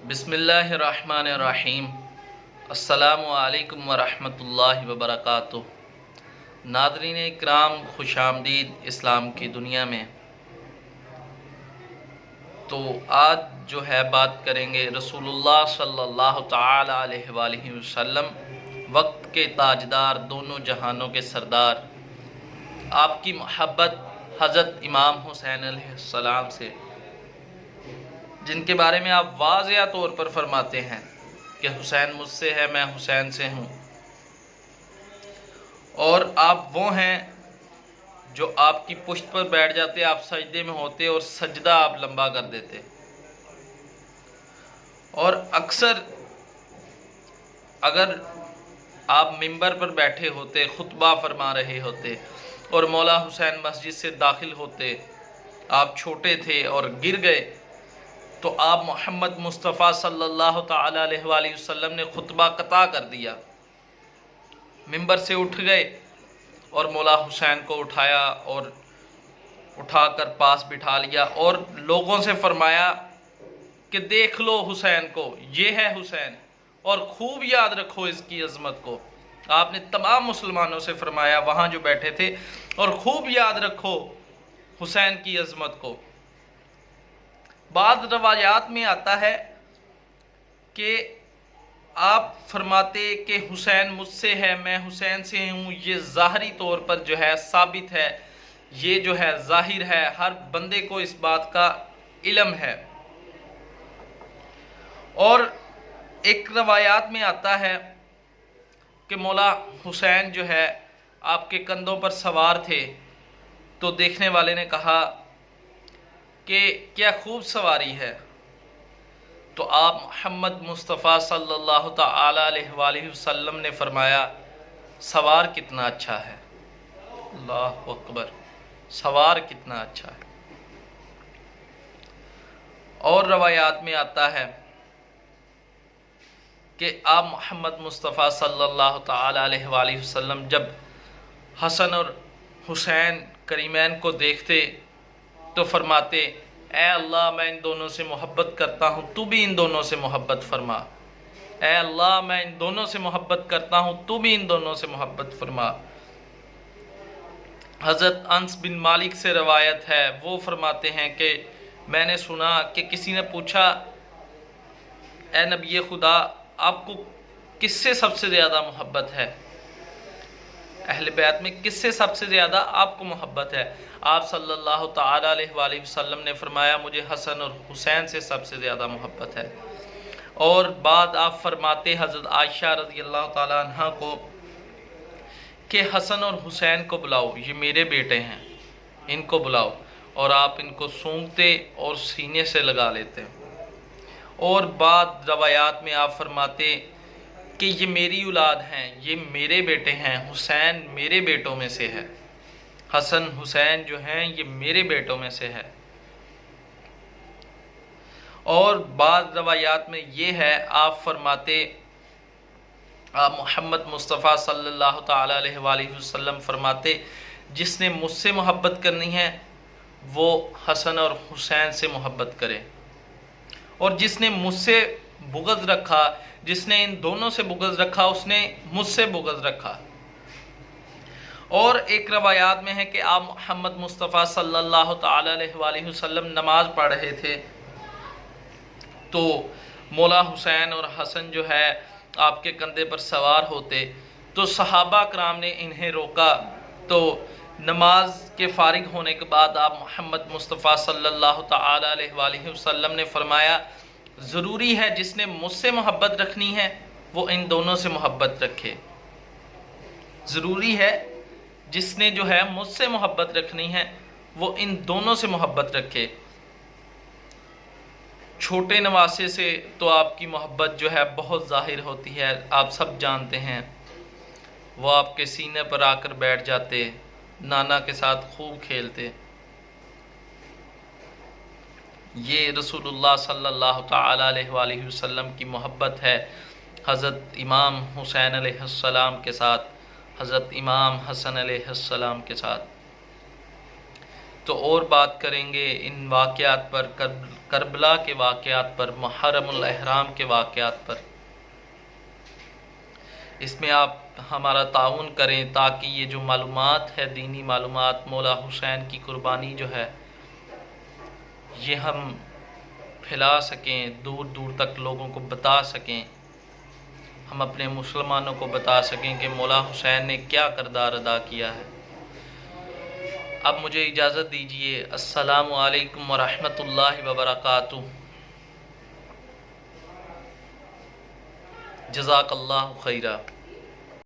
बिस्मिल्लाहिर्रहमानिर्रहीम। अस्सलामु अलैकुम वरहमतुल्लाहि वबरकातुहू। नाज़रीन इकराम, खुशामदीद इस्लाम की दुनिया में। तो आज जो है बात करेंगे रसूलुल्लाह सल्लल्लाहु तआला अलैहि वसल्लम, वक्त के ताजदार, दोनों जहानों के सरदार, आपकी मोहब्बत हज़रत इमाम हुसैन अलैहिस्सलाम से, जिनके बारे में आप वाज़िया तौर पर फरमाते हैं कि हुसैन मुझसे है, मैं हुसैन से हूँ। और आप वो हैं जो आपकी पुश्त पर बैठ जाते, आप सजदे में होते और सजदा आप लंबा कर देते। और अक्सर अगर आप मिंबर पर बैठे होते, खुतबा फरमा रहे होते और मौला हुसैन मस्जिद से दाखिल होते, आप छोटे थे और गिर गए, तो आप मोहम्मद मुस्तफ़ा सल्लल्लाहु तआला अलैहि वसल्लम ने खुतबा कता कर दिया, मिंबर से उठ गए और मौला हुसैन को उठाया और उठाकर पास बिठा लिया और लोगों से फरमाया कि देख लो हुसैन को, ये है हुसैन और खूब याद रखो इसकी अज़मत को। आपने तमाम मुसलमानों से फरमाया वहाँ जो बैठे थे, और खूब याद रखो हुसैन की अज़मत को। बाद रवायात में आता है कि आप फरमाते कि हुसैन मुझसे है, मैं हुसैन से हूँ। ये ज़ाहरी तौर पर जो है साबित है, ये जो है ज़ाहिर है, हर बंदे को इस बात का इल्म है। और एक रवायात में आता है कि मौला हुसैन जो है आपके कंधों पर सवार थे, तो देखने वाले ने कहा कि क्या खूब सवारी है। तो आप मोहम्मद मुस्तफ़ा सल्लल्लाहु तआला अलैहि वसल्लम ने फरमाया सवार कितना अच्छा है, अल्लाहु अकबर, सवार कितना अच्छा है। और रवायात में आता है कि आप मोहम्मद मुस्तफ़ा सल्लल्लाहु तआला अलैहि वसल्लम जब हसन और हुसैन करीमैन को देखते तो फरमाते, ऐ अल्लाह मैं इन दोनों से मोहब्बत करता हूँ, तू भी इन दोनों से मोहब्बत फरमा। ऐ अल्लाह मैं इन दोनों से मोहब्बत करता हूँ, तू भी इन दोनों से मोहब्बत फरमा। हज़रत अनस बिन मालिक से रवायत है, वो फरमाते हैं कि मैंने सुना कि किसी ने पूछा, ऐ नबी खुदा, आपको किससे सबसे ज़्यादा मोहब्बत है, अहले बैत में किससे सबसे ज़्यादा आपको मोहब्बत है? आप सल्लल्लाहु तआला अलैहि वसल्लम ने फरमाया मुझे हसन और हुसैन से सबसे ज़्यादा मोहब्बत है। और बाद आप फरमाते हज़रत आयशा रज़ियल्लाहु ताला अन्हा को कि हसन और हुसैन को बुलाओ, ये मेरे बेटे हैं, इनको बुलाओ। और आप इनको सूंघते और सीने से लगा लेते। और बाद रवायात में आप फरमाते कि ये मेरी औलाद हैं, ये मेरे बेटे हैं, हुसैन मेरे बेटों में से है, हसन हुसैन जो हैं ये मेरे बेटों में से है। और बाद रवायात में ये है, आप फरमाते, आप मोहम्मद मुस्तफ़ा सल्लल्लाहु तआला अलैहि वसल्लम फरमाते जिसने मुझसे मोहब्बत करनी है वो हसन और हुसैन से मोहब्बत करे, और जिसने मुझसे बुग़्ज़ रखा, जिसने इन दोनों से बुग़्ज़ रखा, उसने मुझसे बुग़्ज़ रखा। और एक रवायात में है कि आप मोहम्मद मुस्तफ़ा सल्लल्लाहु तआला अलैहि वसल्लम नमाज पढ़ रहे थे, तो मौला हुसैन और हसन जो है आपके कंधे पर सवार होते, तो सहाबा कराम ने इन्हें रोका। तो नमाज के फ़ारिग होने के बाद आप मोहम्मद मुस्तफ़ा सल्लल्लाहु तआला अलैहि वसल्लम ने फरमाया ज़रूरी है जिसने मुझसे मोहब्बत रखनी है वो इन दोनों से मोहब्बत रखे। ज़रूरी है जिसने जो है मुझसे मोहब्बत रखनी है वो इन दोनों से मोहब्बत रखे। छोटे नवासे से तो आपकी मोहब्बत जो है बहुत ज़ाहिर होती है, आप सब जानते हैं। वो आपके सीने पर आकर बैठ जाते, नाना के साथ खूब खेलते। ये रसूलुल्लाह सल्लल्लाहु तआला अलैहि वसल्लम की मोहब्बत है हज़रत इमाम हुसैन अलैहिस्सलाम के साथ, हज़रत इमाम हसन अलैहिस्सलाम के साथ। تو اور بات کریں گے ان واقعات پر، کربلا کے واقعات پر، محرم الاحرام کے واقعات پر۔ اس میں آپ ہمارا تعاون کریں تاکہ یہ جو معلومات ہے، دینی معلومات، مولا حسین کی قربانی جو ہے، یہ ہم پھیلا سکیں، دور دور تک لوگوں کو بتا سکیں، ہم اپنے مسلمانوں کو بتا سکیں کہ مولا حسین نے کیا کردار ادا کیا ہے۔ اب مجھے اجازت دیجیے۔ السلام علیکم ورحمۃ اللہ وبرکاتہ۔ جزاک اللہ خیرہ۔